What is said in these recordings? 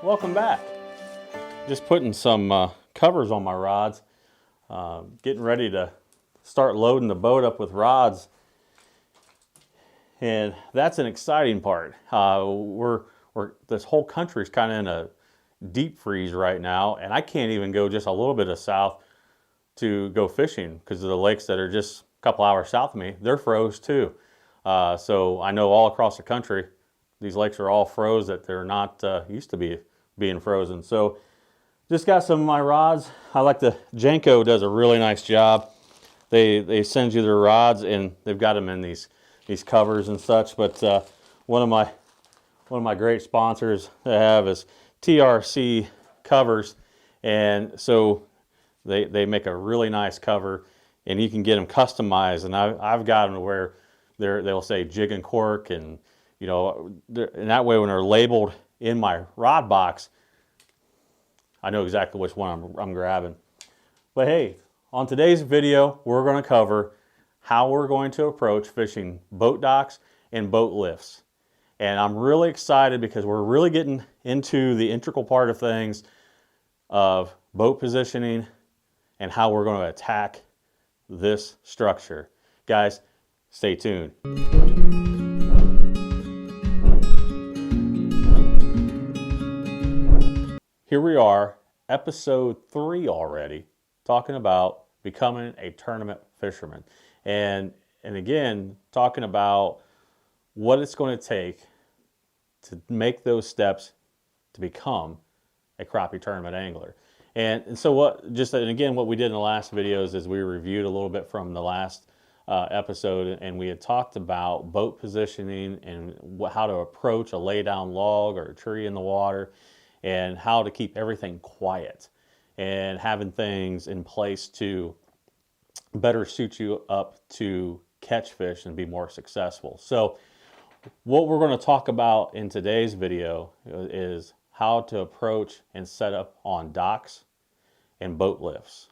Welcome back. Just putting some covers on my rods, getting ready to start loading the boat up with rods, and that's an exciting part. This whole country is kind of in a deep freeze right now, and I can't even go just a little bit of south to go fishing because of the lakes that are just a couple hours south of me. They're froze too. So I know all across the country, these lakes are all froze that they're not used to being frozen. So just got some of my rods. I like Janko does a really nice job. They send you their rods and they've got them in these covers and such. But one of my great sponsors they have is TRC Covers, and so they make a really nice cover, and you can get them customized. And I've got them to where they'll say jig and cork, and and that way when they're labeled in my rod box, I know exactly which one I'm grabbing. But hey, on today's video, we're going to cover how we're going to approach fishing boat docks and boat lifts. And I'm really excited because we're really getting into the integral part of things of boat positioning and how we're going to attack this structure. Guys, stay tuned. Here we are, episode 3 already, talking about becoming a tournament fisherman. And again, talking about what it's going to take to make those steps to become a crappie tournament angler. And so what we did in the last videos is we reviewed a little bit from the last episode, and we had talked about boat positioning and how to approach a lay down log or a tree in the water, and how to keep everything quiet and having things in place to better suit you up to catch fish and be more successful. So what we're going to talk about in today's video is how to approach and set up on docks and boat lifts,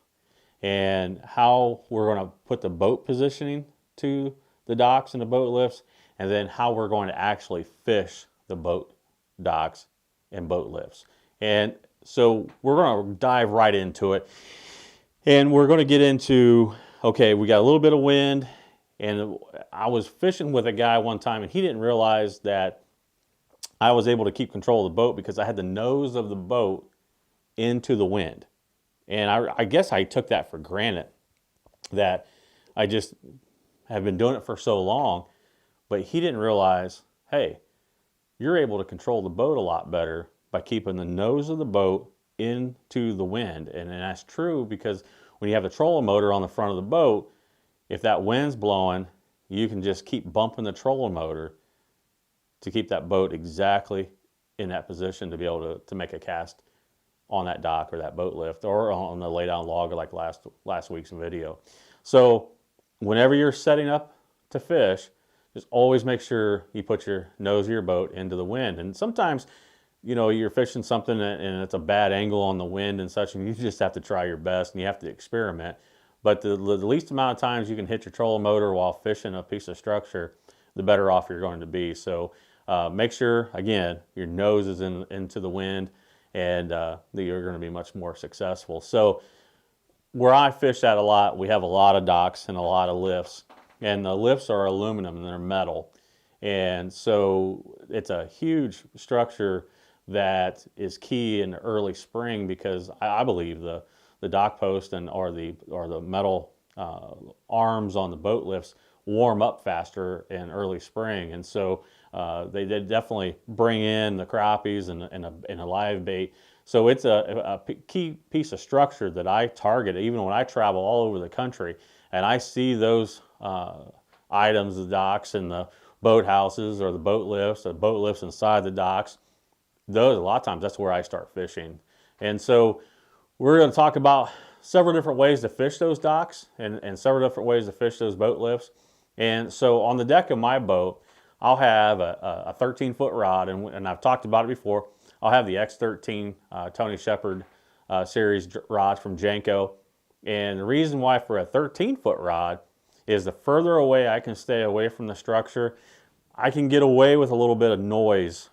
and how we're going to put the boat positioning to the docks and the boat lifts, and then how we're going to actually fish the boat docks and boat lifts. And so we're going to dive right into it, and we're going to get into, okay, we got a little bit of wind, and I was fishing with a guy one time, and he didn't realize that I was able to keep control of the boat because I had the nose of the boat into the wind. And I guess I took that for granted, that I just have been doing it for so long, but he didn't realize, hey, you're able to control the boat a lot better by keeping the nose of the boat into the wind. And that's true because when you have the trolling motor on the front of the boat, if that wind's blowing, you can just keep bumping the trolling motor to keep that boat exactly in that position to be able to make a cast on that dock or that boat lift or on the lay down log like last week's video. So whenever you're setting up to fish, just always make sure you put your nose of your boat into the wind. And sometimes, you're fishing something and it's a bad angle on the wind and such, and you just have to try your best and you have to experiment. But the least amount of times you can hit your trolling motor while fishing a piece of structure, the better off you're going to be. So make sure, again, your nose is into the wind, and that you're going to be much more successful. So where I fish at a lot, we have a lot of docks and a lot of lifts. And the lifts are aluminum and they're metal. And so it's a huge structure that is key in the early spring because I believe the dock post or the metal arms on the boat lifts warm up faster in early spring. And so they did definitely bring in the crappies and a live bait. So it's a key piece of structure that I target even when I travel all over the country and I see those items, the docks and the boat houses or the boat lifts inside the docks. Those, a lot of times, that's where I start fishing. And so we're going to talk about several different ways to fish those docks and several different ways to fish those boat lifts. And so on the deck of my boat, I'll have a 13-foot rod, and I've talked about it before. I'll have the X13 Tony Shepard series rods from Janko. And the reason why for a 13-foot rod is the further away I can stay away from the structure, I can get away with a little bit of noise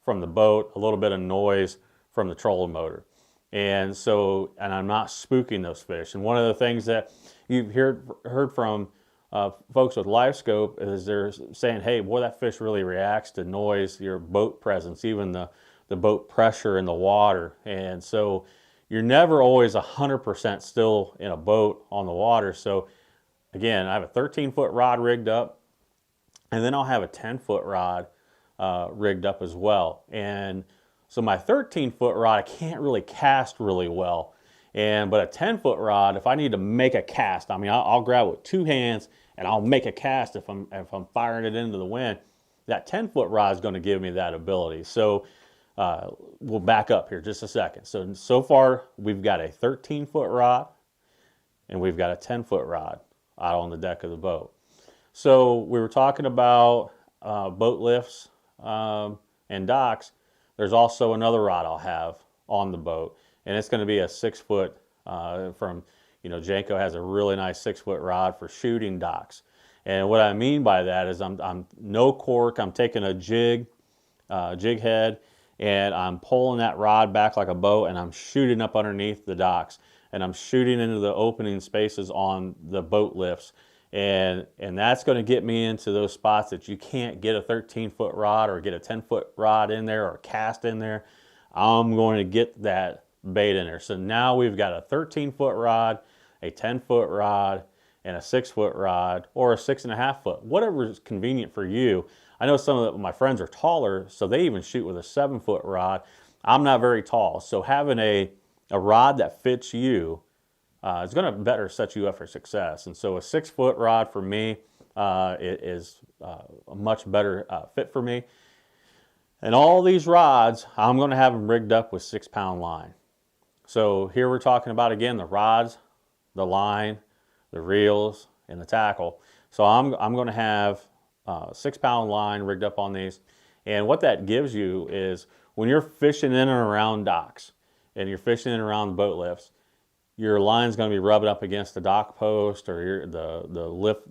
from the boat, a little bit of noise from the trolling motor. And so, and I'm not spooking those fish. And one of the things that you've heard from folks with live scope is they're saying, hey, boy, that fish really reacts to noise, your boat presence, even the boat pressure in the water. And so you're never always 100% still in a boat on the water. So again, I have a 13-foot rod rigged up, and then I'll have a 10-foot rod rigged up as well. And so my 13-foot rod, I can't really cast really well. But a 10-foot rod, if I need to make a cast, I mean, I'll grab it with two hands and I'll make a cast if I'm firing it into the wind. That 10-foot rod is going to give me that ability. So we'll back up here just a second. So far, we've got a 13-foot rod and we've got a 10-foot rod out on the deck of the boat. So we were talking about boat lifts and docks. There's also another rod I'll have on the boat, and it's going to be a 6-foot from, Janko has a really nice 6-foot rod for shooting docks. And what I mean by that is I'm no cork. I'm taking a jig head, and I'm pulling that rod back like a boat, and I'm shooting up underneath the docks, and I'm shooting into the opening spaces on the boat lifts. And that's going to get me into those spots that you can't get a 13-foot rod or get a 10-foot rod in there or cast in there. I'm going to get that bait in there. So now we've got a 13-foot rod, a 10-foot rod, and a 6-foot rod, or a 6.5-foot, whatever is convenient for you. I know some of my friends are taller, so they even shoot with a 7-foot rod. I'm not very tall, so having a rod that fits you is going to better set you up for success. And so a 6-foot rod for me is a much better fit for me. And all these rods, I'm going to have them rigged up with 6-pound line. So here we're talking about, again, the rods, the line, the reels, and the tackle. So I'm going to have 6-pound line rigged up on these. And what that gives you is when you're fishing in and around docks and you're fishing in and around boat lifts, your line's going to be rubbing up against the dock post or the lift,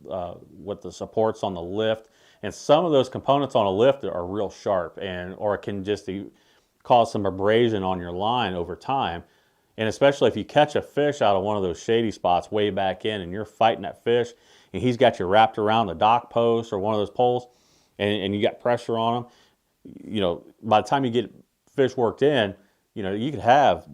with the supports on the lift. And some of those components on a lift are real sharp, or it can just cause some abrasion on your line over time. And especially if you catch a fish out of one of those shady spots way back in and you're fighting that fish and he's got you wrapped around the dock post or one of those poles and you got pressure on him, by the time you get fish worked in, you could have,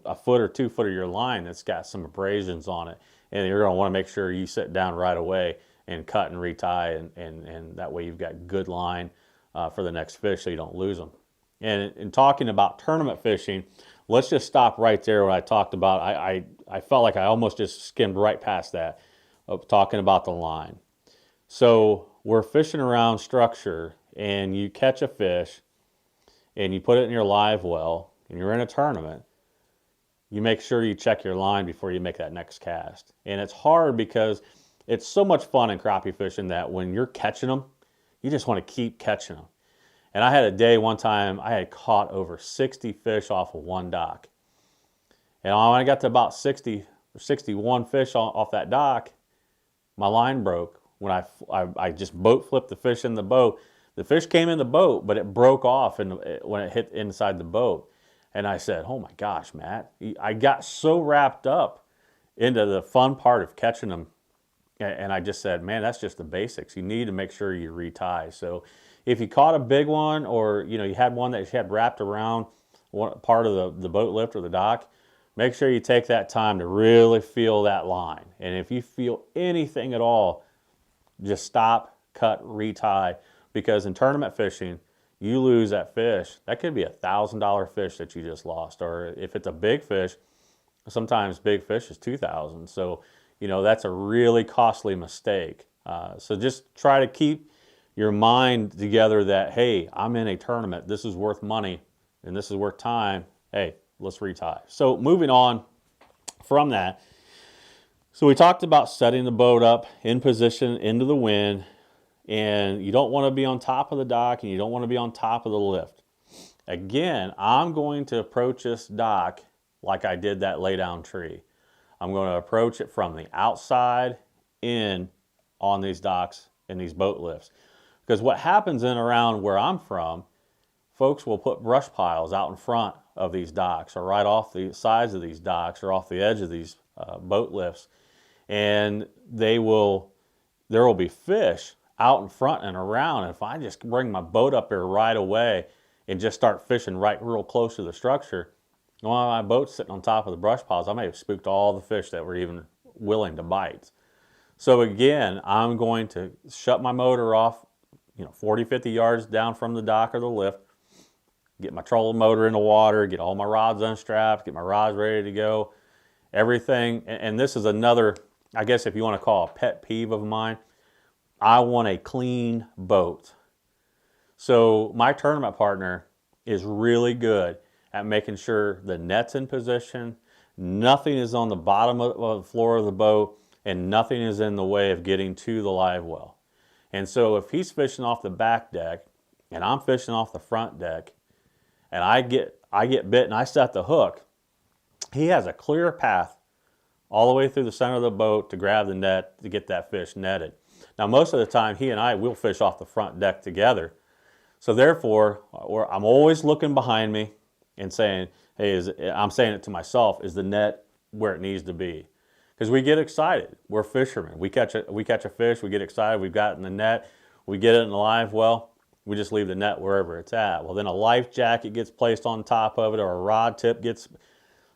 a foot or 2 foot of your line that's got some abrasions on it. And you're going to want to make sure you sit down right away and cut and retie, and that way you've got good line for the next fish so you don't lose them. And in talking about tournament fishing, let's just stop right there what I talked about. I felt like I almost just skimmed right past that, of talking about the line. So we're fishing around structure, and you catch a fish, and you put it in your live well, and you're in a tournament, you make sure you check your line before you make that next cast. And it's hard because it's so much fun in crappie fishing that when you're catching them, you just want to keep catching them. And I had a day one time, I had caught over 60 fish off of one dock. And when I got to about 60 or 61 fish off that dock, my line broke. When I just boat flipped the fish in the boat. The fish came in the boat, but it broke off when it hit inside the boat. And I said, oh my gosh, Matt, I got so wrapped up into the fun part of catching them. And I just said, man, that's just the basics. You need to make sure you retie. So if you caught a big one, or you had one that you had wrapped around one part of the boat lift or the dock, make sure you take that time to really feel that line. And if you feel anything at all, just stop, cut, retie. Because in tournament fishing, you lose that fish, that could be $1,000 fish that you just lost. Or if it's a big fish, sometimes big fish is $2,000. So, that's a really costly mistake. So just try to keep your mind together that, hey, I'm in a tournament. This is worth money and this is worth time. Hey, let's retie. So moving on from that. So we talked about setting the boat up in position into the wind. And you don't want to be on top of the dock and you don't want to be on top of the lift. Again, I'm going to approach this dock like I did that lay down tree. I'm going to approach it from the outside in on these docks and these boat lifts. Because what happens in around where I'm from, folks will put brush piles out in front of these docks or right off the sides of these docks or off the edge of these boat lifts, and there will be fish out in front and around. And if I just bring my boat up there right away and just start fishing right real close to the structure, while my boat's sitting on top of the brush piles, I may have spooked all the fish that were even willing to bite. So again, I'm going to shut my motor off, 40, 50 yards down from the dock or the lift, get my trolling motor in the water, get all my rods unstrapped, get my rods ready to go, everything. And this is another, I guess if you want to call a pet peeve of mine, I want a clean boat. So my tournament partner is really good at making sure the net's in position, nothing is on the bottom of the floor of the boat, and nothing is in the way of getting to the live well. And so if he's fishing off the back deck and I'm fishing off the front deck and I get bit and I set the hook, he has a clear path all the way through the center of the boat to grab the net to get that fish netted. Now most of the time he and I will fish off the front deck together. So therefore, I'm always looking behind me and saying, hey, I'm saying it to myself, is the net where it needs to be? Because we get excited. We're fishermen. We catch a fish, we get excited, we've got it in the net, we get it in the live well, we just leave the net wherever it's at. Well, then a life jacket gets placed on top of it, or a rod tip gets,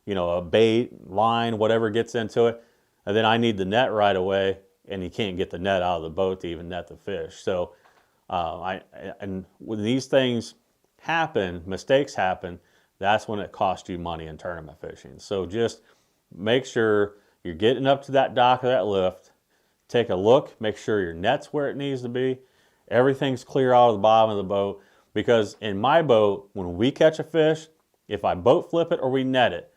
a bait, line, whatever gets into it, and then I need the net right away, and you can't get the net out of the boat to even net the fish. So and when these things happen, mistakes happen, that's when it costs you money in tournament fishing. So just make sure you're getting up to that dock or that lift, take a look, make sure your net's where it needs to be, everything's clear out of the bottom of the boat, because in my boat, when we catch a fish, if I boat flip it or we net it,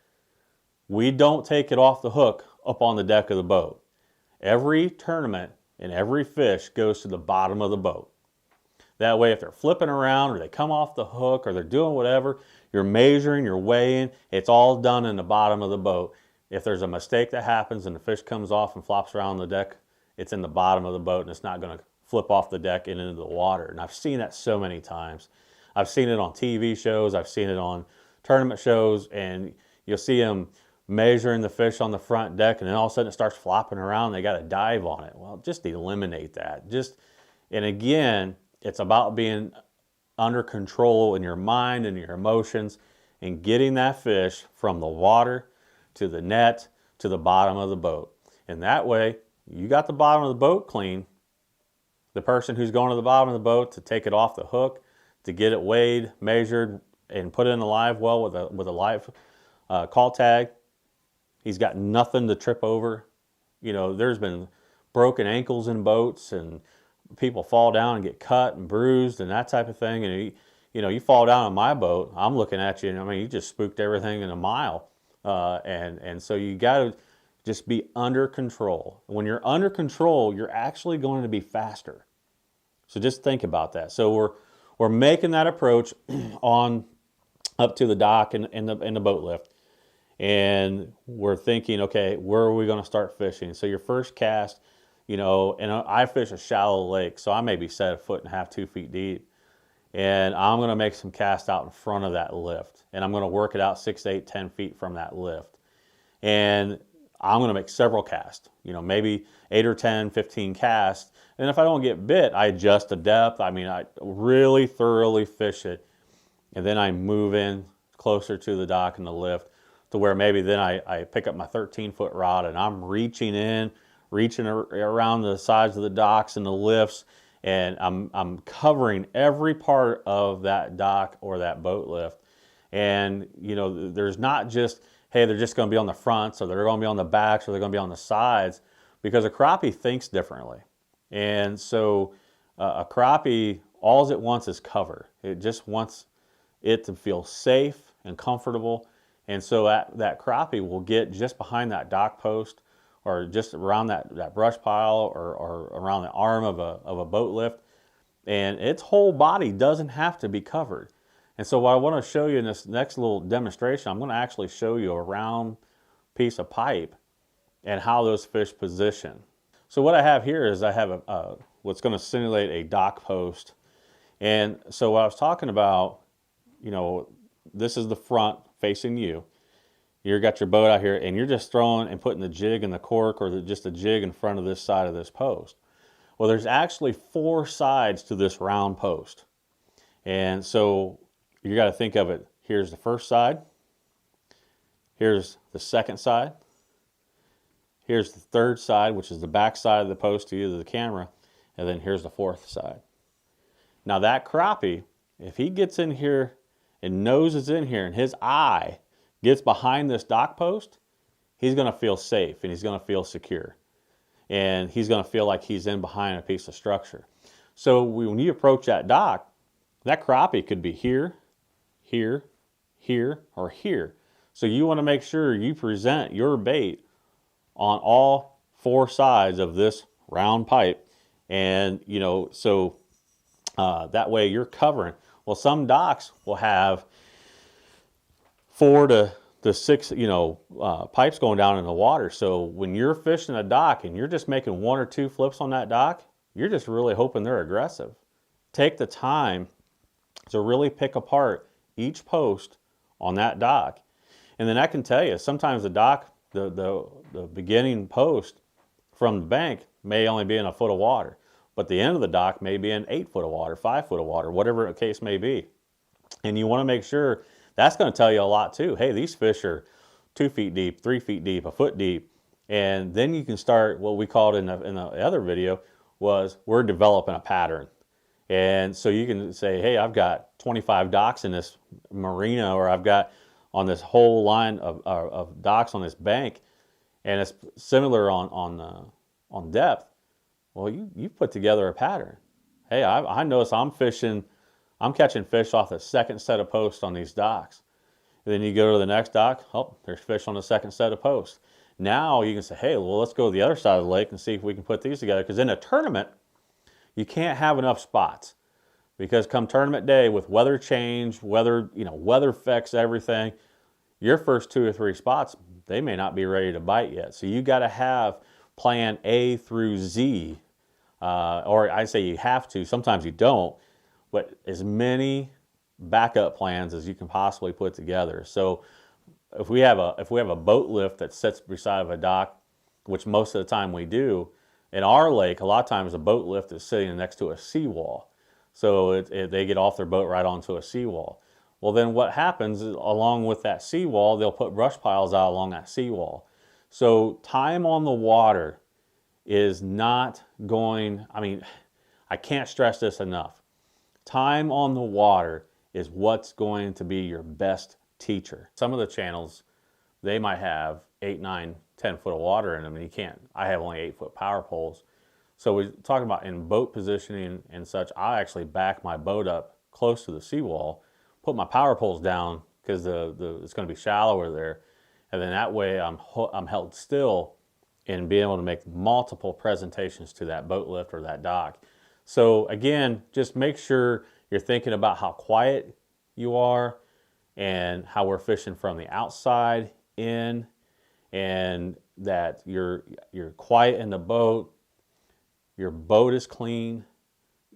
we don't take it off the hook up on the deck of the boat. Every tournament and every fish goes to the bottom of the boat. That way, if they're flipping around or they come off the hook or they're doing whatever, you're measuring, you're weighing, it's all done in the bottom of the boat. If there's a mistake that happens and the fish comes off and flops around the deck, it's in the bottom of the boat and it's not going to flip off the deck and into the water. And I've seen that so many times. I've seen it on TV shows, I've seen it on tournament shows, and you'll see them measuring the fish on the front deck and then all of a sudden it starts flopping around and they got to dive on it. Well, just eliminate that. And again, it's about being under control in your mind and your emotions and getting that fish from the water to the net to the bottom of the boat. And that way, you got the bottom of the boat clean. The person who's going to the bottom of the boat to take it off the hook, to get it weighed, measured, and put it in the live well with a live call tag, he's got nothing to trip over. There's been broken ankles in boats and people fall down and get cut and bruised and that type of thing. And you fall down on my boat, I'm looking at you, and you just spooked everything in a mile. And so you got to just be under control. When you're under control, you're actually going to be faster. So just think about that. So we're making that approach on up to the dock and the boat lift, and we're thinking, okay, where are we going to start fishing? So your first cast. And I fish a shallow lake, so I may be set 1.5 feet, 2 feet deep. And I'm going to make some casts out in front of that lift. And I'm going to work it out 6 to 8, 10 feet from that lift. And I'm going to make several casts, maybe 8 or 10, 15 casts. And if I don't get bit, I adjust the depth. I really thoroughly fish it. And then I move in closer to the dock and the lift to where maybe then I pick up my 13-foot rod and I'm reaching around the sides of the docks and the lifts, and I'm covering every part of that dock or that boat lift. And there's not just, hey, they're just going to be on the fronts, or they're going to be on the backs, or they're going to be on the sides, because a crappie thinks differently. And so a crappie, all it wants is cover. It just wants it to feel safe and comfortable. And so that crappie will get just behind that dock post, or just around that brush pile, or around the arm of a boat lift, and its whole body doesn't have to be covered. And so what I want to show you in this next little demonstration, I'm going to actually show you a round piece of pipe and how those fish position. So what I have here is I have what's going to simulate a dock post. And so what I was talking about you know, this is the front facing you. You've got your boat out here, and you're just throwing and putting the jig and the cork, or just a jig in front of this side of this post. Well, there's actually 4 sides to this round post. And so you got to think of it. Here's the first side. Here's the second side. Here's the third side, which is the back side of the post to either the camera. And then here's the 4th side. Now that crappie, if he gets in here and noses in here and his eye gets behind this dock post, he's going to feel safe and he's going to feel secure. And he's going to feel like he's in behind a piece of structure. So when you approach that dock, that crappie could be here, here, here, or here. So you want to make sure you present your bait on all 4 sides of this round pipe. And, you know, so that way you're covering. Well, some docks will have 4 to 6, you know, pipes going down in the water. So when you're fishing a dock and you're just making 1 or 2 flips on that dock, you're just really hoping they're aggressive. Take the time to really pick apart each post on that dock. And then I can tell you, sometimes the dock, the beginning post from the bank may only be in a foot of water, but the end of the dock may be in 8 foot of water, 5 foot of water, whatever the case may be. And you want to make sure, that's going to tell you a lot too. Hey, these fish are 2 feet deep, 3 feet deep, a foot deep. And then you can start, what we called in the other video was, we're developing a pattern. And so you can say, hey, I've got 25 docks in this marina, or I've got on this whole line of docks on this bank, and it's similar on depth. Well, you put together a pattern. Hey, I notice I'm catching fish off the second set of posts on these docks. And then you go to the next dock, oh, there's fish on the second set of posts. Now you can say, hey, well, let's go to the other side of the lake and see if we can put these together. Because in a tournament, you can't have enough spots. Because come tournament day, with weather change, weather affects everything. Your first 2 or 3 spots, they may not be ready to bite yet. So you got to have plan A through Z, or I say you have to. Sometimes you don't, but as many backup plans as you can possibly put together. So if we have a boat lift that sits beside of a dock, which most of the time we do, in our lake, a lot of times a boat lift is sitting next to a seawall. So they get off their boat right onto a seawall. Well, then what happens is, along with that seawall, they'll put brush piles out along that seawall. So time on the water is not going, I can't stress this enough. Time on the water is what's going to be your best teacher. Some of the channels, they might have 8, 9, 10 foot of water in them, and you can't. I have only 8 foot power poles. So we're talking about in boat positioning and such, I actually back my boat up close to the seawall, put my power poles down because it's going to be shallower there, and then that way I'm held still and being able to make multiple presentations to that boat lift or that dock. So again, just make sure you're thinking about how quiet you are and how we're fishing from the outside in, and that you're quiet in the boat. Your boat is clean.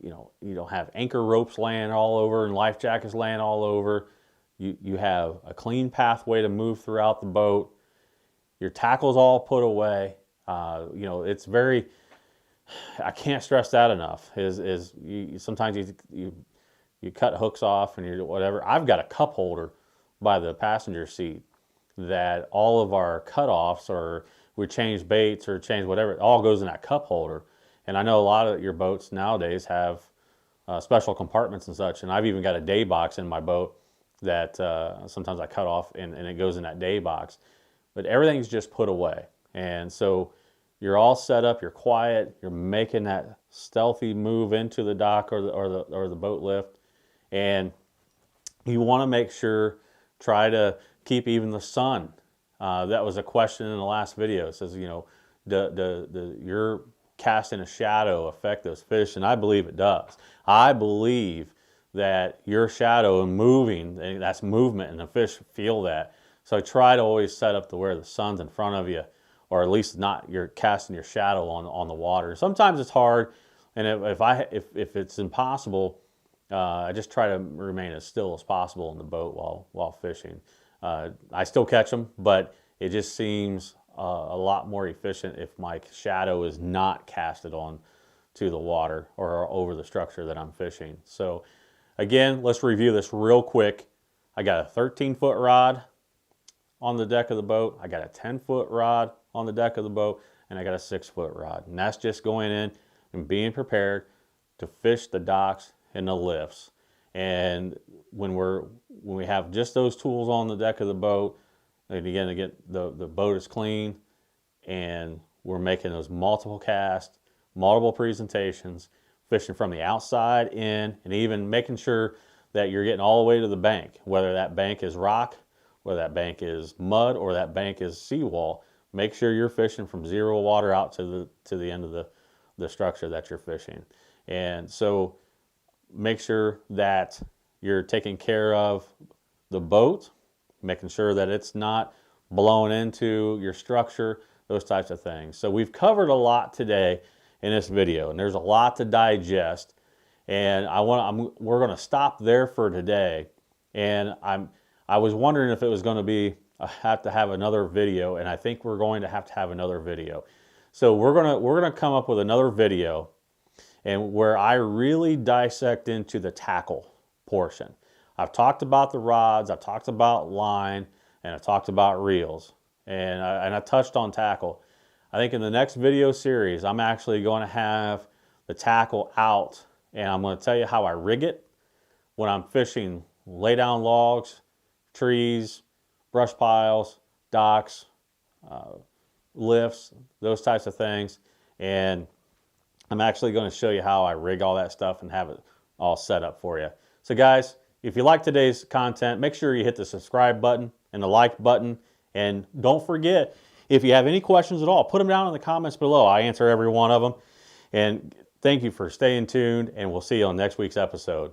You don't have anchor ropes laying all over and life jackets laying all over. You have a clean pathway to move throughout the boat. Your tackle's all put away. It's very, I can't stress that enough. Sometimes you cut hooks off and you whatever. I've got a cup holder by the passenger seat that all of our cutoffs, or we change baits or change whatever, it all goes in that cup holder. And I know a lot of your boats nowadays have special compartments and such, and I've even got a day box in my boat that sometimes I cut off and it goes in that day box. But everything's just put away. And so you're all set up, you're quiet, you're making that stealthy move into the dock or the boat lift. And you want to make sure, try to keep even the sun. That was a question in the last video. It says, your casting a shadow affect those fish? And I believe it does. I believe that your shadow and moving, that's movement, and the fish feel that. So I try to always set up to where the sun's in front of you, or at least not you're casting your shadow on the water. Sometimes it's hard, and if it's impossible, I just try to remain as still as possible in the boat while fishing. I still catch them, but it just seems a lot more efficient if my shadow is not casted on to the water or over the structure that I'm fishing. So again, let's review this real quick. I got a 13-foot rod on the deck of the boat. I got a 10-foot rod on the deck of the boat, and I got a 6-foot rod. And that's just going in and being prepared to fish the docks and the lifts. And when we have just those tools on the deck of the boat, and again the boat is clean, and we're making those multiple casts, multiple presentations, fishing from the outside in, and even making sure that you're getting all the way to the bank, whether that bank is rock, whether that bank is mud, or that bank is seawall. Make sure you're fishing from zero water out to the end of the structure that you're fishing. And so make sure that you're taking care of the boat, making sure that it's not blowing into your structure, those types of things. So we've covered a lot today in this video, and there's a lot to digest. And we're going to stop there for today. And I was wondering if it was going to be have to have another video, and I think we're going to have another video. So we're gonna come up with another video, and where I really dissect into the tackle portion. I've talked about the rods, I've talked about line, and I've talked about reels, and I touched on tackle. I think in the next video series, I'm actually going to have the tackle out, and I'm going to tell you how I rig it when I'm fishing lay down logs, trees, brush piles, docks, lifts, those types of things. And I'm actually going to show you how I rig all that stuff and have it all set up for you. So guys, if you like today's content, make sure you hit the subscribe button and the like button. And don't forget, if you have any questions at all, put them down in the comments below. I answer every one of them. And thank you for staying tuned, and we'll see you on next week's episode.